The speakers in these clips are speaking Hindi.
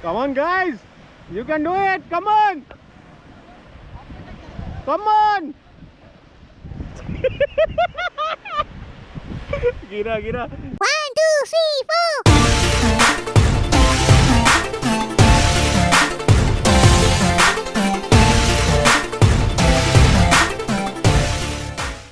Come on, guys. You can do it. Come on. Come on. गिरा गिरा. 1, 2, 3, 4.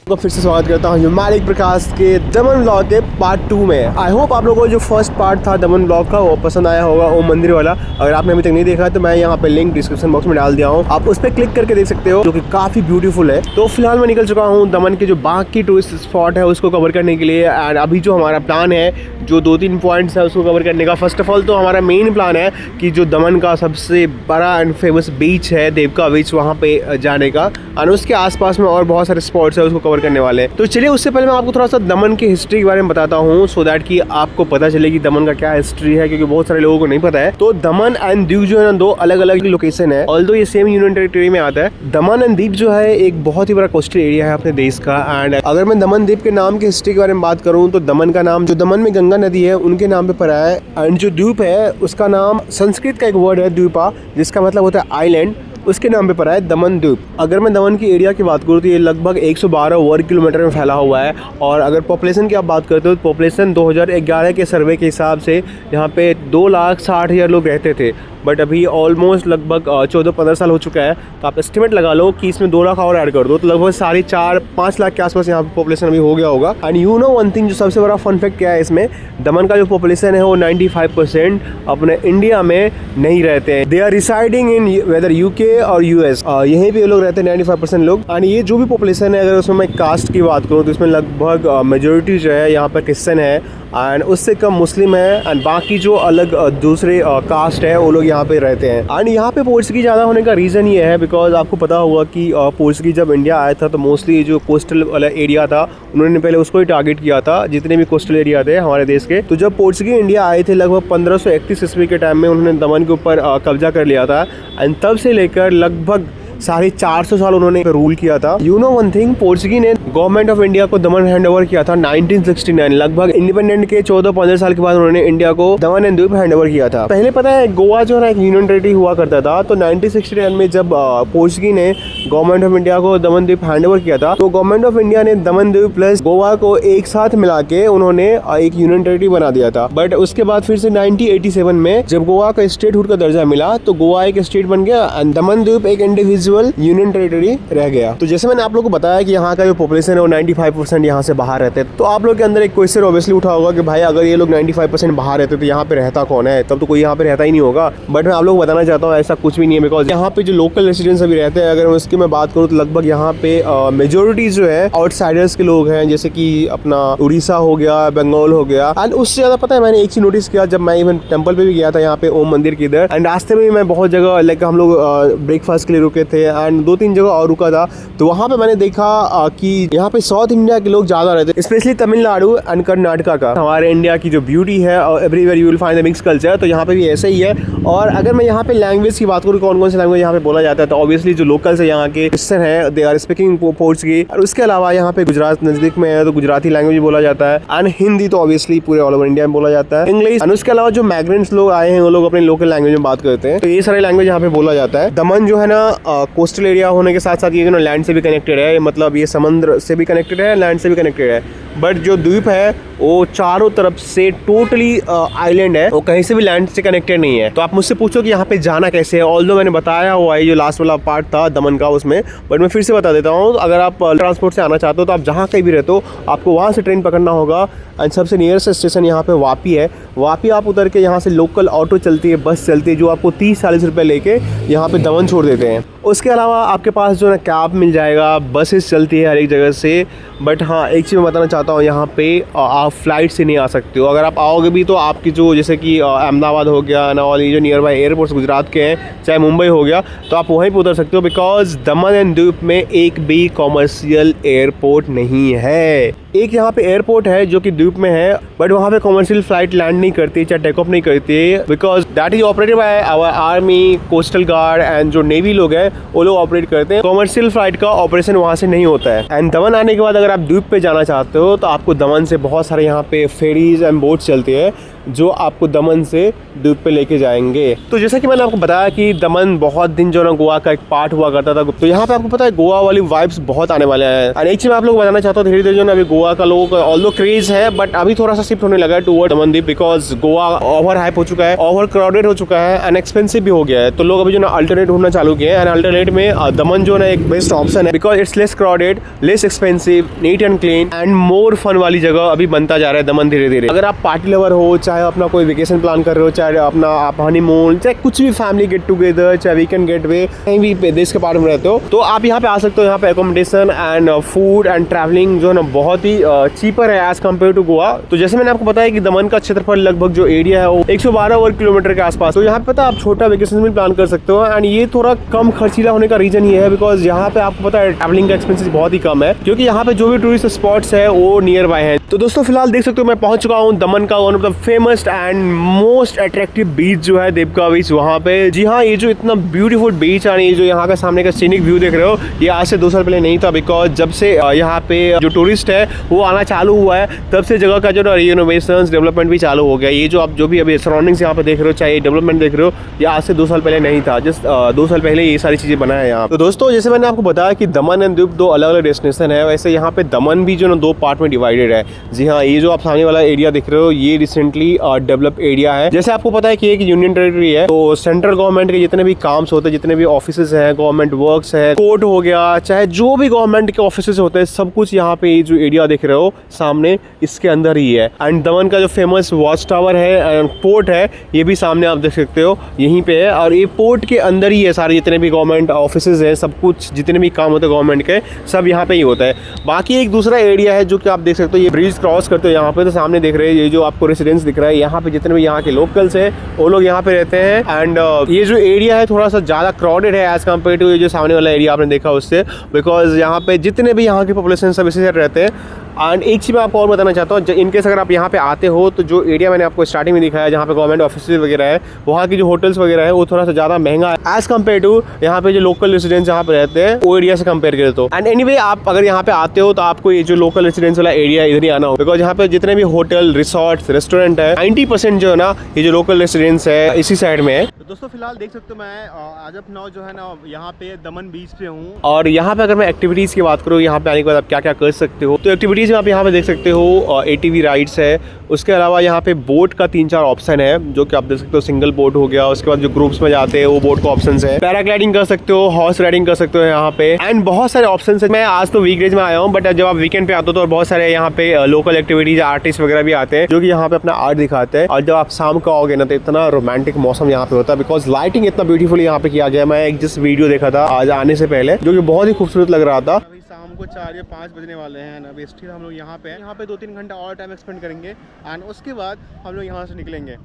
तो फिर से स्वागत करता हूँ मालिक प्रकाश के दमन ब्लॉग के पार्ट 2 में। आई होप आप लोगों को जो फर्स्ट पार्ट था दमन ब्लॉग का वो पसंद आया होगा, ओम मंदिर वाला। अगर आपने अभी तक नहीं देखा तो मैं यहाँ पे लिंक डिस्क्रिप्शन बॉक्स में डाल दिया हूँ, आप उस पर क्लिक करके देख सकते हो, जो कि काफ़ी ब्यूटीफुल है। तो फिलहाल मैं निकल चुका हूँ दमन के जो बाकी टूरिस्ट स्पॉट है उसको कवर करने के लिए। एंड अभी जो हमारा प्लान है, जो 2-3 पॉइंट्स है उसको कवर करने का। फर्स्ट ऑफ ऑल तो हमारा मेन प्लान है कि जो दमन का सबसे बड़ा एंड फेमस बीच है देवका बीच, वहाँ पे जाने का। और उसके आसपास में और बहुत सारे स्पॉट्स है उसको कवर करने वाले। तो चलिए उससे पहले मैं आपको थोड़ा सा दमन की हिस्ट्री के बारे में बताता हूँ, सो दैट कि आपको पता चले कि दमन का क्या हिस्ट्री है, क्योंकि बहुत सारे लोगों को नहीं पता है। तो दमन एंड दीव जो है ना, 2 अलग अलग लोकेशन है, ऑल्दो ये सेम यूनियन टेरिटरी में आता है। दमन एंड दीव जो है एक बहुत ही बड़ा कोस्टल एरिया है अपने देश का। एंड अगर मैं दमन द्वीप के नाम की हिस्ट्री के बारे में बात करूँ तो दमन का नाम जो दमन में गंगा नदी है उनके नाम पे पड़ा है। एंड जो द्वीप है उसका नाम संस्कृत का एक वर्ड है द्वीपा, जिसका मतलब होता है आइलैंड, उसके नाम पे पड़ा है दमन द्वीप। अगर मैं दमन की एरिया की बात करूँ तो ये लगभग 112 वर्ग किलोमीटर में फैला हुआ है। और अगर पॉपुलेशन की आप बात करते हो तो पॉपुलेशन 2011 के सर्वे के हिसाब से यहाँ पे 2,60,000 लोग रहते थे, बट अभी ऑलमोस्ट लगभग 14-15 साल हो चुका है। तो आप एस्टिमेट लगा लो कि इसमें 2 लाख और ऐड कर दो तो लगभग 4.5-5 लाख के आसपास यहाँ पे पॉपुलेशन अभी हो गया होगा। And you know one thing, जो सबसे बड़ा फन फैक्ट क्या है इसमें, दमन का जो पॉपुलेशन है वो 95% अपने इंडिया में नहीं रहते हैं। They are residing in whether UK और यूएस, यहीं पे लोग रहते हैं 95% लोग। एंड ये जो भी पॉपुलेशन है, अगर उसमें मैं कास्ट की बात करूँ तो इसमें लगभग मेजोरिटी जो है यहाँ पर क्रिश्चियन है एंड उससे कम मुस्लिम है। एंड बाकी जो अलग दूसरे कास्ट है वो लोग यहाँ पे रहते हैं। एंड यहाँ पे पोर्चुगीज ज़्यादा होने का रीज़न ये है बिकॉज आपको पता होगा कि पोर्चुगीज जब इंडिया आया था तो मोस्टली जो कोस्टल वाला एरिया था उन्होंने पहले उसको ही टारगेट किया था, जितने भी कोस्टल एरिया थे हमारे देश के। तो जब पोर्चुगीज इंडिया आए थे लगभग 1531 ईस्वी के टाइम में उन्होंने दमन के ऊपर कब्जा कर लिया था। एंड तब से लेकर लगभग 450 साल उन्होंने रूल किया था। You know one thing, Portuguese ने गवर्नमेंट ऑफ इंडिया को दमन हैंड ओवर किया था 1969, लगभग इंडिपेंडेंट के 14-15 साल के बाद उन्होंने इंडिया को दमन एंड द्वीप हैंड ओवर किया था। पहले पता है गोवा जो है एक यूनियन टेरिटरी हुआ करता था, तो 1969 में जब पोर्चुगीज ने गवर्नमेंट ऑफ इंडिया को दमन द्वीप हैंड ओवर किया था तो गवर्नमेंट ऑफ इंडिया ने दमन द्वीप प्लस गोवा को एक साथ मिला के उन्होंने एक यूनियन टेरिटरी बना दिया था। बट उसके बाद फिर से 1987 में जब गोवा का स्टेटहुड का दर्जा मिला तो गोवा एक स्टेट बन गया एंड दमन द्वीप एक इंडिविजुअल यूनियन टेरिटरी रह गया। तो जैसे मैंने आप लोगों को बताया कि यहाँ का जो पॉपुलेशन है वो 95% यहाँ से बाहर रहते हैं, तो आप लोग के अंदर एक क्वेश्चन ऑब्वियसली उठा होगा कि भाई अगर ये लोग 95% बाहर रहते तो यहाँ पे रहता कौन है, तब तो कोई यहाँ पे रहता ही नहीं होगा। बट मैं आप लोग को बताना चाहता हूँ ऐसा कुछ भी नहीं है, बिकॉज यहाँ पे जो लोकल रेसिडेंट्स अभी रहते हैं, अगर उसकी मैं बात करूँ तो लगभग यहाँ पे मेजोरिटी जो है आउटसाइडर्स के लोग हैं, जैसे कि अपना उड़ीसा हो गया, बंगाल हो गया। एंड उससे ज्यादा पता है मैंने एक चीज नोटिस किया, जब मैं इवन टेम्पल पे भी गया था यहाँ पे ओम मंदिर के इधर, एंड रास्ते में मैं बहुत जगह लाइक हम लोग ब्रेकफास्ट के लिए रुके थे एंड 2-3 जगह और रुका था, तो वहाँ पे मैंने देखा कि यहाँ पे साउथ इंडिया के लोग ज्यादा रहते हैं, स्पेशली तमिलनाडु एंड कर्नाटका का। हमारे इंडिया की जो ब्यूटी है और everywhere you will find the mix culture, तो यहाँ पे भी ऐसे ही है। और अगर मैं यहाँ पे लैंग्वेज की बात करूँ कौन कौन सी लैंग्वेज यहाँ पे बोला जाता है, तो ऑब्वियसली जो लोकल्स है यहाँ के क्रिश्चियन है, दे आर स्पीकिंग पोर्चुगीज। और उसके अलावा यहाँ पे गुजरात नजदीक में है तो गुजराती लैंग्वेज बोला जाता है एंड हिंदी तो ऑब्वियसली पूरे ऑल ओवर इंडिया में बोला जाता है, इंग्लिश। और उसके अलावा जो माइग्रेंट्स लोग आए हैं वो लोग अपने लोकल लैंग्वेज में बात करते हैं, तो ये सारे लैंग्वेज यहाँ पे बोला जाता है। दमन जो है ना कोस्टल एरिया होने के साथ साथ ये जो लैंड से भी कनेक्टेड है, मतलब ये समुद्र से भी कनेक्टेड है, लैंड से भी कनेक्टेड है। बट जो द्वीप है वो चारों तरफ से टोटली आइलैंड है, वो कहीं से भी लैंड से कनेक्टेड नहीं है। तो आप मुझसे पूछो कि यहाँ पे जाना कैसे है, ऑल्दो मैंने बताया हुआ है जो लास्ट वाला पार्ट था दमन का उसमें, बट मैं फिर से बता देता हूँ। अगर आप ट्रांसपोर्ट से आना चाहते हो तो आप जहाँ कहीं भी रहते हो आपको वहाँ से ट्रेन पकड़ना होगा। एंड सबसे नियरेस्ट स्टेशन यहाँ पे वापी है। वापी आप उतर के यहाँ से लोकल ऑटो चलती है, बस चलती है, जो आपको 30-40 रुपये लेके यहाँ पे दमन छोड़ देते हैं। उसके अलावा आपके पास जो है कैब मिल जाएगा, बसेस चलती है हर एक जगह से। बट हाँ, एक चीज़ मैं बताना चाहता हूँ, यहाँ पे आप फ्लाइट से नहीं आ सकते हो। अगर आप आओगे भी तो आपकी जो जैसे कि अहमदाबाद हो गया ना, और ये जो नियर बाई एयरपोर्ट्स गुजरात के हैं, चाहे मुंबई हो गया, तो आप वहीं पर उतर सकते हो, बिकॉज दमन एंड द्वीप में एक भी कॉमर्शियल एयरपोर्ट नहीं है। एक यहाँ पे एयरपोर्ट है जो कि द्वीप में है, बट वहाँ पे कॉमर्शियल फ्लाइट लैंड नहीं करती, चाहे टेक ऑफ नहीं करती, because that is operated by our army, coastal guard and जो नेवी लोग हैं वो लोग ऑपरेट करते हैं। कॉमर्शियल फ्लाइट का ऑपरेशन वहाँ से नहीं होता है। एंड दमन आने के बाद अगर आप द्वीप पे जाना चाहते हो तो आपको दमन से बहुत सारे यहाँ पे फेरीज एंड बोट्स चलती है, जो आपको दमन से द्वीप पे लेके जाएंगे। तो जैसा कि मैंने आपको बताया कि दमन बहुत दिन जो ना गोवा का एक पार्ट हुआ करता था, तो यहाँ पे आपको पता है गोवा वाली वाइब्स बहुत आने वाले हैं। और एक चीज मैं आप लोग को बताना चाहता हूँ, धीरे धीरे जो ना अभी गोवा का लोगों का ऑल्दो क्रेज है, बट अभी थोड़ा सा शिफ्ट होने लगा है टुवर्ड दमन द्वीप, बिकॉज गोवा ओवर हाइप हो चुका है, ओवर क्राउडेड हो चुका है एंड एक्सपेंसिव भी हो गया है। तो लोग अभी जो ना अल्टरनेट ढूंढना चालू किए हैं, एंड अल्टरनेट में दमन जो ना एक बेस्ट ऑप्शन है, because it's less crowded, less expensive, neat and clean and more fun वाली जगह अभी बनता जा रहा है दमन धीरे धीरे। अगर आप पार्टी लवर हो, चाहे अपना कोई वेकेशन प्लान कर रहे हो, चाहे अपना आप हनीमून, चाहे कुछ भी फैमिली गेट टुगेदर, चाहे वीकेंड गेटवे, कहीं भी देश के पार्ट में रहते हो, तो आप यहाँ पे आ सकते हो। यहाँ पे accommodation and food and travelling जो है ना बहुत ही चीपर है एज कम्पेयर टू गोवा। तो जैसे मैंने आपको बताया कि दमन का क्षेत्रफल लगभग जो एरिया है वो 112 वर्ग किलोमीटर के आसपास, तो यहाँ पे पता आप छोटा वेकेशन भी प्लान कर सकते हो। एंड ये थोड़ा कम खर्चीला होने का रीजन ये है बिकॉज यहाँ पे आपको पता है ट्रैवलिंग का एक्सपेंसेस बहुत ही कम है, क्योंकि यहाँ पे जो भी टूरिस्ट स्पॉट्स है वो नियर बाय है। तो दोस्तों फिलहाल देख सकते हो मैं पहुंच चुका हूँ दमन का one of the famous and most attractive beach जो है देवका बीच, वहाँ पे। जी हाँ, ये जो इतना ब्यूटीफुल बीच है, ये जो यहाँ का सामने का सीनिक व्यू देख रहे हो, ये आज से 2 साल पहले नहीं था, बिकॉज जब से यहाँ पे जो टूरिस्ट है वो आना चालू हुआ है, तब से जगह का जो ना रिनोवेशन डेवलपमेंट भी चालू हो गया। ये जो आप जो भी अभी सराउंडिंग्स यहाँ पे देख रहे हो, चाहे डेवलपमेंट देख रहे हो, ये आज से 2 साल पहले नहीं था, जस्ट 2 साल पहले ये सारी चीजें बना है यहाँ। तो दोस्तों जैसे मैंने आपको बताया कि दमन एंड द्वीप 2 अलग अलग डेस्टिनेशन है, वैसे यहाँ पे दमन भी जो ना 2 पार्ट में डिवाइडेड है। जी हाँ, ये जो आप सामने वाला एरिया देख रहे हो, ये रिसेंटली डेवलप एरिया है। जैसे आपको पता है कि एक यूनियन टेरिटरी है, तो सेंट्रल गवर्नमेंट के जितने भी काम्स होते हैं, जितने भी ऑफिसेज हैं, गवर्नमेंट वर्क्स है, कोर्ट हो गया, चाहे जो भी गवर्नमेंट के ऑफिसेज होते हैं, सब कुछ यहाँ पे ये जो एरिया देख रहे हो सामने, इसके अंदर ही है। एंड दमन का जो फेमस वॉच टावर है एंड पोर्ट है, ये भी सामने आप देख सकते हो यहीं पे है, और ये पोर्ट के अंदर ही है सारे जितने भी गवर्नमेंट ऑफिसेज हैं, सब कुछ जितने भी काम होते हैं गवर्नमेंट के, सब यहाँ पे ही होता है। बाकी एक दूसरा एरिया है जो कि आप देख सकते हो, ये ब्रिज क्रॉस करते हो यहाँ पे, तो सामने देख रहे हैं ये जो आपको रेसिडेंस दिख रहा है, यहाँ पे जितने भी यहाँ के लोकल्स हैं वो लोग यहाँ पे रहते हैं। एंड ये जो एरिया है थोड़ा सा ज़्यादा क्राउडेड है एज कम्पेयर टू ये जो सामने वाला एरिया आपने देखा उससे, बिकॉज यहाँ पे जितने भी यहाँ के पॉपुलेशन सब इसी से रहते हैं। एंड एक चीज़ मैं आपको और बताना चाहता हूँ, इनकेस अगर आप यहाँ पे आते हो, तो जो एरिया मैंने आपको स्टार्टिंग में दिखाया जहाँ पे गवर्नमेंट ऑफिस वगैरह है, वहाँ की जो होटल्स वगैरह है वो थोड़ा सा ज़्यादा महंगा है एज कम्पेयर टू यहाँ पे जो लोकल रेसिडेंट्स यहाँ पे रहते हैं वो एरिया से कंपेयर करें तो। एंड एनीवे आप अगर यहाँ पे आते हो तो आपको ये जो लोकल रेसिडेंस वाला एरिया इधर ही आना हो, बिकॉज यहाँ पे जितने भी होटल, रिसोर्ट, रेस्टोरेंट है, 90% जो है ना ये जो लोकल रेसिडेंस है इसी साइड में है। तो दोस्तों फिलहाल देख सकते हो मैं आज अपना जो है ना यहाँ पे दमन बीच पे हूँ, और यहाँ पे अगर मैं एक्टिविटीज़ की बात करूँ, यहाँ पे आने के बाद आप क्या क्या कर सकते हो, तो एक्टिविटीज़ में आप यहाँ पे देख सकते हो ATV राइड्स है, उसके अलावा यहाँ पे बोट का 3-4 ऑप्शन है जो कि आप देख सकते हो। सिंगल बोट हो गया, उसके बाद जो ग्रुप्स में जाते हैं वो बोट का ऑप्शन है, पैराग्लाइडिंग कर सकते हो, हॉर्स राइडिंग कर सकते हो यहाँ पे, एंड बहुत सारे ऑप्शन है। मैं आज तो वीकडेज में आया हूँ, बट जब आप वीकेंड पे आते हो तो बहुत सारे यहाँ पे लोकल एक्टिविटीज, आर्टिस्ट वगैरह भी आते हैं जो कि यहाँ पे अपना आर्ट दिखाते हैं। और जब आप शाम को आओगे ना तो इतना रोमांटिक मौसम यहाँ पे होता है, बिकॉज लाइटिंग इतना ब्यूटीफुल यहाँ पे किया गया। मैं एक जिस वीडियो देखा था आज आने से पहले, जो कि बहुत ही खूबसूरत लग रहा था। शाम को 4 या 5 बजने वाले हैं ना, अभी स्टिल हम लोग यहाँ पे 2-3 घंटा और टाइम स्पेंड करेंगे, एंड उसके बाद हम लोग यहाँ से निकलेंगे।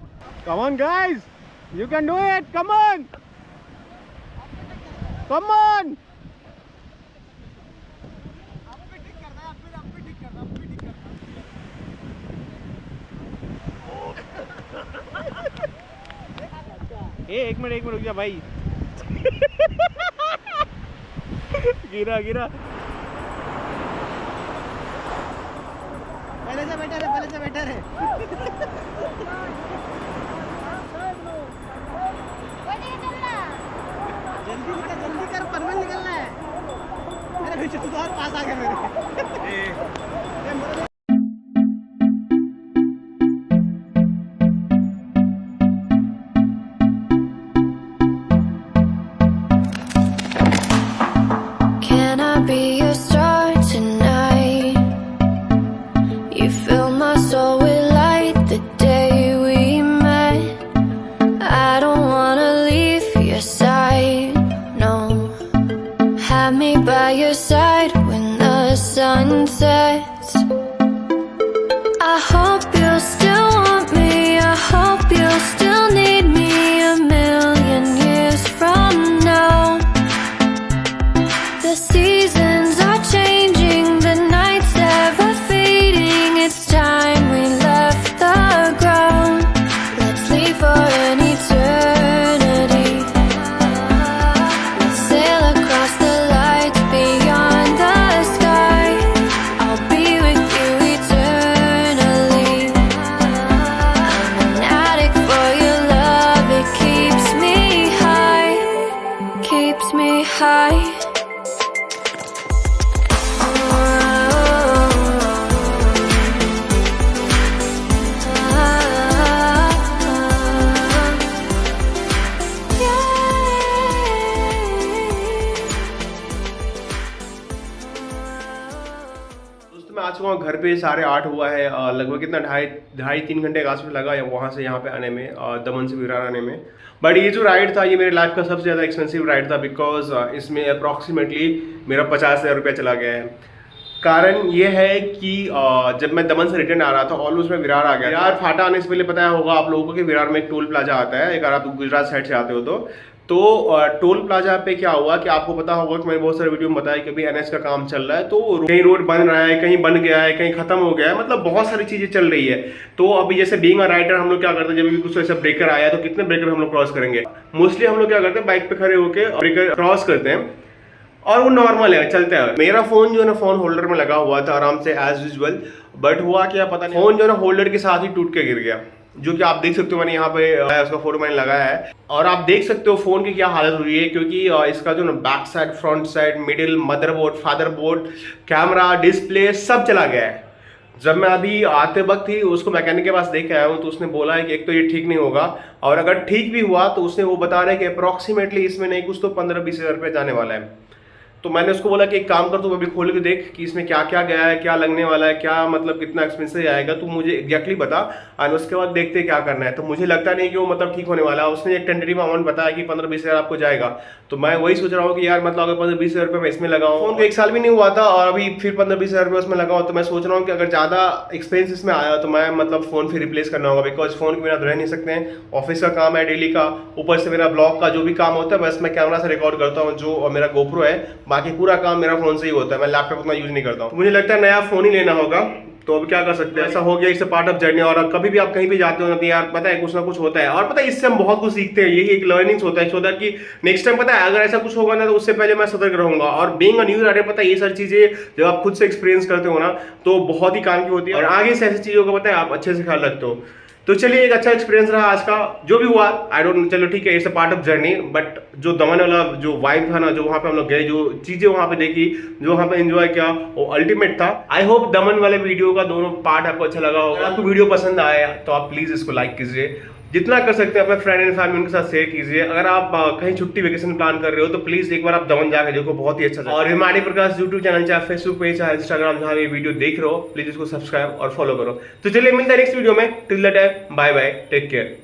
Come on guys, you can do it, come on, come on. एक मिनट रुक जा भाई। गिरा पहले से बेटर है। जल्दी कर, परवन निकलना है। अरे पीछे तू तो और पास आ गया मेरे। I'll be keeps me high. मैं आ चुका हूँ घर पे, 8:30 हुआ है। लगभग कितना 2.5-3 घंटे के आसपास लगा है वहाँ से यहाँ पे आने में, दमन से विरार आने में। बट ये जो राइड था ये मेरे लाइफ का सबसे ज़्यादा एक्सपेंसिव राइड था, बिकॉज इसमें अप्रॉक्सीमेटली मेरा 50,000 रुपया चला गया है। कारण ये है कि जब मैं दमन से रिटर्न आ रहा था, ऑलमोस्ट मैं विरार आ गया। विरार फाटा आने से पहले पता होगा आप लोगों को कि विरार में एक टोल प्लाजा आता है, अगर आप गुजरात साइड से आते हो तो टोल प्लाजा पे क्या हुआ कि आपको पता होगा कि मैंने बहुत सारे वीडियो में बताया कि अभी एनएच का काम चल रहा है, तो कहीं रोड बन रहा है, कहीं बन गया है, कहीं खत्म हो गया है, मतलब बहुत सारी चीजें चल रही है। तो अभी जैसे बीइंग अ राइडर हम लोग क्या करते हैं, जब भी कुछ ऐसा ब्रेकर आया तो कितने ब्रेकर हम लोग क्रॉस करेंगे। मोस्टली हम लोग क्या करते हैं, बाइक पे खड़े होकर ब्रेकर क्रॉस करते हैं और वो नॉर्मल है, चलता है। मेरा फोन जो है ना फोन होल्डर में लगा हुआ था आराम से एज यूजुअल, बट हुआ क्या पता नहीं, फोन जो है ना होल्डर के साथ ही टूट के गिर गया, जो कि आप देख सकते हो। मैंने यहाँ पे उसका फोटो मैंने लगाया है और आप देख सकते हो फोन की क्या हालत हुई है, क्योंकि इसका जो ना back side, front side, middle, motherboard, fatherboard, camera, display सब चला गया है। जब मैं अभी आते वक्त ही उसको मैकेनिक के पास देख के आया हूँ तो उसने बोला है कि एक तो ये ठीक नहीं होगा, और अगर ठीक भी हुआ तो उसने वो बता रहा है कि अप्रॉक्सीमेटली इसमें नहीं कुछ तो 15-20 हज़ार रुपये जाने वाला है। तो मैंने उसको बोला कि एक काम कर, तू अभी खोल के देख कि इसमें क्या क्या गया है, क्या लगने वाला है, क्या मतलब कितना एक्सपेंसिव आएगा, तू मुझे एग्जैक्टली बता, और उसके बाद देखते क्या करना है। तो मुझे लगता नहीं कि वो मतलब ठीक होने वाला है। उसने एक टेंटेटिव अमाउंट बताया कि 15-20 हज़ार आपको जाएगा। तो मैं वही सोच रहा हूँ कि यार मतलब अगर 15-20 हज़ार रुपये मैं इसमें लगाऊँ, फोन को 1 साल भी नहीं हुआ था और अभी फिर 15-20 हज़ार रुपये उसमें लगाऊँ, तो मैं सोच रहा हूँ कि अगर ज़्यादा एक्सपेंस इसमें आया तो मैं मतलब फ़ोन फिर रिप्लेस करना होगा, बिकॉज फ़ोन के बिना तो रह नहीं सकते हैं। ऑफिस का काम है डेली का, ऊपर से मेरा ब्लॉग का जो भी काम होता है बस मैं कैमरा से रिकॉर्ड करता हूँ, जो मेरा गोप्रो है, बाकी पूरा काम मेरा फोन से ही होता है। मैं लैपटॉप उतना यूज नहीं करता हूँ। मुझे लगता है नया फोन ही लेना होगा। तो अब क्या कर सकते हैं, ऐसा हो गया, इससे पार्ट ऑफ जर्नी। और कभी भी आप कहीं भी जाते हो ना तो यार पता है कुछ ना कुछ होता है, और पता है इससे हम बहुत कुछ सीखते हैं। यही एक लर्निंग्स होता है, सो दैट कि नेक्स्ट टाइम पता है अगर ऐसा कुछ होगा ना तो उससे पहले मैं सतर्क रहूंगा। और बीइंग अ न्यू राइडर पता है ये सारी चीजें जब आप खुद से एक्सपीरियंस करते हो ना तो बहुत ही काम की होती है, और आगे से ऐसी चीजों का पता है आप अच्छे से ख्याल रखते हो। तो चलिए, एक अच्छा एक्सपीरियंस रहा आज का, जो भी हुआ आई डोंट, चलो ठीक है, it's a part of journey. But जो दमन वाला जो वाइब था ना, जो वहाँ पे हम लोग गए, जो चीजें वहाँ पे देखी, जो वहाँ पे एंजॉय किया, वो अल्टीमेट था। आई होप दमन वाले वीडियो का दोनों पार्ट आपको अच्छा लगा होगा। अगर आपको वीडियो पसंद आया तो आप प्लीज इसको लाइक कीजिए, जितना कर सकते हैं अपने फ्रेंड एंड फैमिली के साथ शेयर कीजिए। अगर आप कहीं छुट्टी वेकेशन प्लान कर रहे हो तो प्लीज एक बार आप दमन जाकर देखो, बहुत ही अच्छा। और हिमालय प्रकाश यूट्यूब चैनल, चाहे फेसबुक पेज, चाहे इंस्टाग्राम, जहाँ ये वीडियो देख रहे हो, प्लीज इसको सब्सक्राइब और फॉलो करो। तो चलिए मिलते हैं नेक्स्ट वीडियो में। Till that time, bye bye, take care.